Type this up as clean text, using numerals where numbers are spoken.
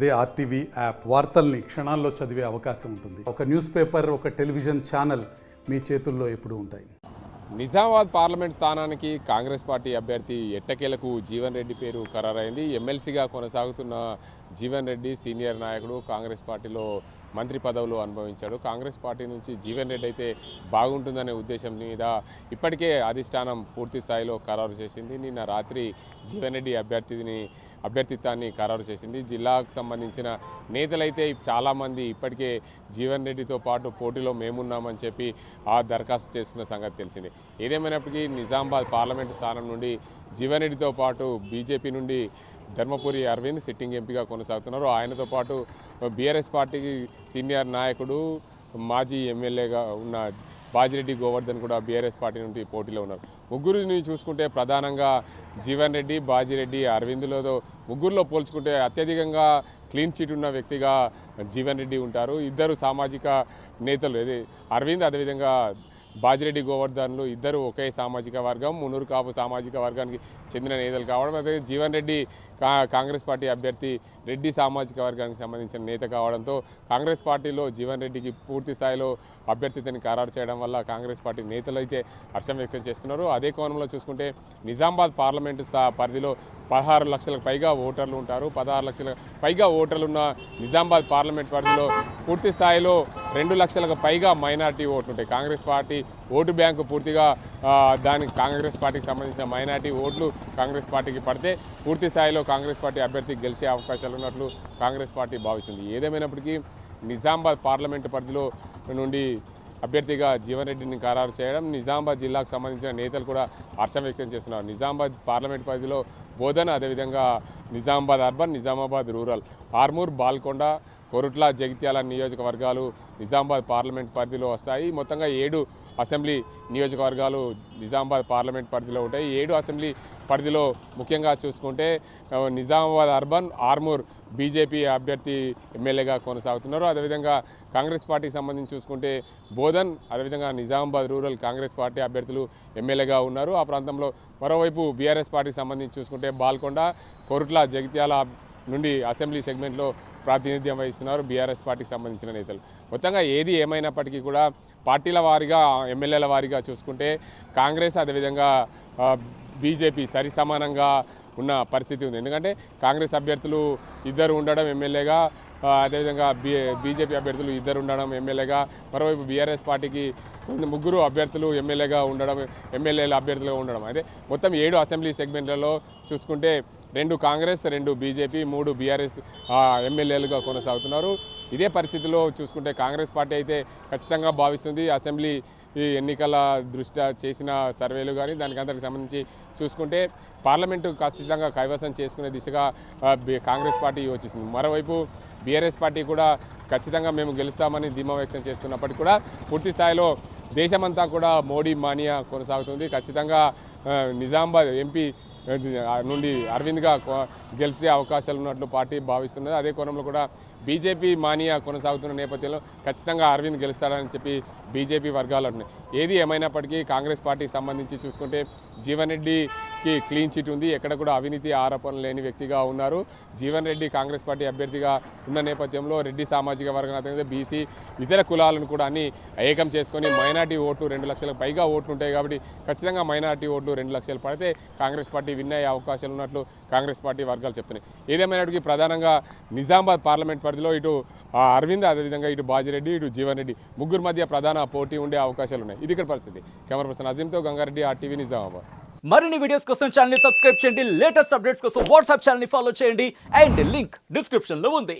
అదే RTV app వార్తల్ని క్షణాల్లో చదివే అవకాశం ఉంటుంది. ఒక న్యూస్ పేపర్, ఒక టెలివిజన్ ఛానల్ మీ చేతుల్లో ఎప్పుడూ ఉంటాయి. నిజామాబాద్ పార్లమెంట్ స్థానానికి కాంగ్రెస్ పార్టీ అభ్యర్థి ఎట్టకేలకు జీవన్ రెడ్డి పేరు ఖరారైంది. ఎమ్మెల్సీగా కొనసాగుతున్న జీవన్ రెడ్డి సీనియర్ నాయకుడు, కాంగ్రెస్ పార్టీలో మంత్రి పదవులు అనుభవించాడు. కాంగ్రెస్ పార్టీ నుంచి జీవన్ రెడ్డి అయితే బాగుంటుందనే ఉద్దేశం మీద ఇప్పటికే అధిష్టానం పూర్తి స్థాయిలో ఖరారు చేసింది. నిన్న రాత్రి జీవన్ రెడ్డి అభ్యర్థిత్వాన్ని ఖరారు చేసింది. జిల్లాకు సంబంధించిన నేతలైతే చాలామంది ఇప్పటికే జీవన్ రెడ్డితో పాటు పోటీలో మేమున్నామని చెప్పి ఆ దరఖాస్తు చేసుకున్న సంగతి తెలిసింది. ఏదేమైనప్పటికీ నిజామాబాద్ పార్లమెంటు స్థానం నుండి జీవన్ రెడ్డితో పాటు బీజేపీ నుండి ధర్మపురి అరవింద్ సిట్టింగ్ ఎంపీగా కొనసాగుతున్నారు. ఆయనతో పాటు బీఆర్ఎస్ పార్టీకి సీనియర్ నాయకుడు, మాజీ ఎమ్మెల్యేగా ఉన్న బాజిరెడ్డి గోవర్ధన్ కూడా బీఆర్ఎస్ పార్టీ నుండి పోటీలో ఉన్నారు. ముగ్గురిని చూసుకుంటే ప్రధానంగా జీవన్ రెడ్డి, బాజిరెడ్డి, అరవింద్లతో ముగ్గురులో పోల్చుకుంటే అత్యధికంగా క్లీన్ చిట్ ఉన్న వ్యక్తిగా జీవన్ రెడ్డి ఉంటారు. ఇద్దరు సామాజిక నేతలు, అరవింద్ అదేవిధంగా బాజిరెడ్డి గోవర్ధన్లు ఇద్దరు ఒకే సామాజిక వర్గం, మున్నూరు కాపు సామాజిక వర్గానికి చెందిన నేతలు కావడం, అదే జీవన్ రెడ్డి కాంగ్రెస్ పార్టీ అభ్యర్థి రెడ్డి సామాజిక వర్గానికి సంబంధించిన నేత కావడంతో కాంగ్రెస్ పార్టీలో జీవన్ రెడ్డికి పూర్తి స్థాయిలో అభ్యర్థిని ఖరారు చేయడం వల్ల కాంగ్రెస్ పార్టీ నేతలు అయితే హర్షం వ్యక్తం చేస్తున్నారు. అదే కోణంలో చూసుకుంటే నిజామాబాద్ పార్లమెంటు పరిధిలో 16 లక్షలకు పైగా ఓటర్లు ఉంటారు. 16 లక్షలకు పైగా ఓటర్లు ఉన్న నిజామాబాద్ పార్లమెంట్ పరిధిలో పూర్తి స్థాయిలో 2 లక్షలకు పైగా మైనార్టీ ఓట్లు ఉంటాయి. కాంగ్రెస్ పార్టీ ఓటు బ్యాంకు పూర్తిగా దానికి కాంగ్రెస్ పార్టీకి సంబంధించిన మైనార్టీ ఓట్లు కాంగ్రెస్ పార్టీకి పడితే పూర్తి స్థాయిలో కాంగ్రెస్ పార్టీ అభ్యర్థికి గెలిచే అవకాశాలు ఉన్నట్లు కాంగ్రెస్ పార్టీ భావిస్తుంది. ఏదేమైనప్పటికీ నిజామాబాద్ పార్లమెంటు పరిధిలో నుండి అభ్యర్థిగా జీవన్ రెడ్డిని ఖరారు చేయడం నిజామాబాద్ జిల్లాకు సంబంధించిన నేతలు కూడా హర్షం వ్యక్తం చేస్తున్నారు. నిజామాబాద్ పార్లమెంట్ పరిధిలో బోధన, అదేవిధంగా నిజామాబాద్ అర్బన్, నిజామాబాద్ రూరల్, ఆర్మూర్, బాల్కొండ, కొరుట్ల, జగిత్యాల నియోజకవర్గాలు నిజామాబాద్ పార్లమెంట్ పరిధిలో వస్తాయి. మొత్తంగా 7 అసెంబ్లీ నియోజకవర్గాలు నిజామాబాద్ పార్లమెంట్ పరిధిలో ఉంటాయి. 7 అసెంబ్లీ పరిధిలో ముఖ్యంగా చూసుకుంటే నిజామాబాద్ అర్బన్, ఆర్మూర్ బీజేపీ అభ్యర్థి ఎమ్మెల్యేగా కొనసాగుతున్నారు. అదేవిధంగా కాంగ్రెస్ పార్టీకి సంబంధించి చూసుకుంటే బోధన్, అదేవిధంగా నిజామాబాద్ రూరల్ కాంగ్రెస్ పార్టీ అభ్యర్థులు ఎమ్మెల్యేగా ఉన్నారు. ఆ ప్రాంతంలో మరోవైపు బీఆర్ఎస్ పార్టీకి సంబంధించి చూసుకుంటే బాల్కొండ, కొరుట్ల, జగిత్యాల నుండి అసెంబ్లీ సెగ్మెంట్లో ప్రాతినిధ్యం వహిస్తున్నారు బీఆర్ఎస్ పార్టీకి సంబంధించిన నేతలు. మొత్తంగా ఏది ఏమైనప్పటికీ కూడా పార్టీల వారీగా, ఎమ్మెల్యేల వారీగా చూసుకుంటే కాంగ్రెస్ అదేవిధంగా బీజేపీ సరి సమానంగా ఉన్న పరిస్థితి ఉంది. ఎందుకంటే కాంగ్రెస్ అభ్యర్థులు ఇద్దరు ఉండడం ఎమ్మెల్యేగా, అదేవిధంగా బీజేపీ అభ్యర్థులు ఇద్దరు ఉండడం ఎమ్మెల్యేగా, మరోవైపు బీఆర్ఎస్ పార్టీకి 3 అభ్యర్థులు ఎమ్మెల్యేగా ఉండడం, ఎమ్మెల్యేల అభ్యర్థులుగా ఉండడం. అయితే మొత్తం 7 అసెంబ్లీ సెగ్మెంట్లలో చూసుకుంటే 2 కాంగ్రెస్, 2 బీజేపీ, 3 బీఆర్ఎస్ ఎమ్మెల్యేలుగా కొనసాగుతున్నారు. ఇదే పరిస్థితిలో చూసుకుంటే కాంగ్రెస్ పార్టీ అయితే ఖచ్చితంగా భావిస్తుంది అసెంబ్లీ ఎన్నికల దృష్ట్యా చేసిన సర్వేలు కానీ దానికి అందరికి సంబంధించి చూసుకుంటే పార్లమెంటు ఖచ్చితంగా కైవసం చేసుకునే దిశగా కాంగ్రెస్ పార్టీ యోచిస్తుంది. మరోవైపు బీఆర్ఎస్ పార్టీ కూడా ఖచ్చితంగా మేము గెలుస్తామని ధీమా వ్యక్తం చేస్తున్నప్పటికీ కూడా పూర్తి స్థాయిలో దేశమంతా కూడా మోడీ మానియా కొనసాగుతుంది. ఖచ్చితంగా నిజామాబాద్ ఎంపీ నుండి అరవింద్గా గెలిచే అవకాశాలు ఉన్నట్లు పార్టీ భావిస్తున్నది. అదే కోణంలో కూడా బీజేపీ మానియా కొనసాగుతున్న నేపథ్యంలో ఖచ్చితంగా అరవింద్ గెలుస్తాడని చెప్పి బీజేపీ వర్గాలు అంటున్నాయి. ఏది ఏమైనప్పటికీ కాంగ్రెస్ పార్టీకి సంబంధించి చూసుకుంటే జీవన్ రెడ్డికి క్లీన్ చిట్ ఉంది. ఎక్కడ కూడా అవినీతి ఆరోపణలు లేని వ్యక్తిగా ఉన్నారు. జీవన్ రెడ్డి కాంగ్రెస్ పార్టీ అభ్యర్థిగా ఉన్న నేపథ్యంలో రెడ్డి సామాజిక వర్గం, అదేవిధంగా బీసీ ఇతర కులాలను కూడా అన్ని ఏకం చేసుకొని మైనార్టీ ఓట్లు 2 లక్షలకు పైగా ఓట్లు ఉంటాయి కాబట్టి ఖచ్చితంగా మైనార్టీ ఓట్లు 2 లక్షలు పడితే కాంగ్రెస్ పార్టీ విన్ అయ్యే అవకాశాలు ఉన్నట్లు కాంగ్రెస్ పార్టీ వర్గాలు చెప్తున్నాయి. ఏదేమైనప్పటికీ ప్రధానంగా నిజామాబాద్ పార్లమెంట్ పరిధిలో ఇటు అరవింద్, అదేవిధంగా ఇటు బాజిరెడ్డి, ఇటు జీవన్ రెడ్డి ముగ్గురు మధ్య ప్రధాన పోటీ ఉండే అవకాశాలు ఉన్నాయి. ఇది ఇక్కడ పరిస్థితి. కెమెరా పర్సన్ అజీంతో గంగారెడ్డి, ఆర్టీవీ నిజామాబాద్. మరిన్ని వీడియోస్ కోసం ఛానల్ ని సబ్స్క్రైబ్ చేయండి. లేటెస్ట్ అప్డేట్స్ కోసం వాట్సాప్ ఛానల్ ని ఫాలో చేయండి. అండ్ లింక్ డిస్క్రిప్షన్ లో ఉంది.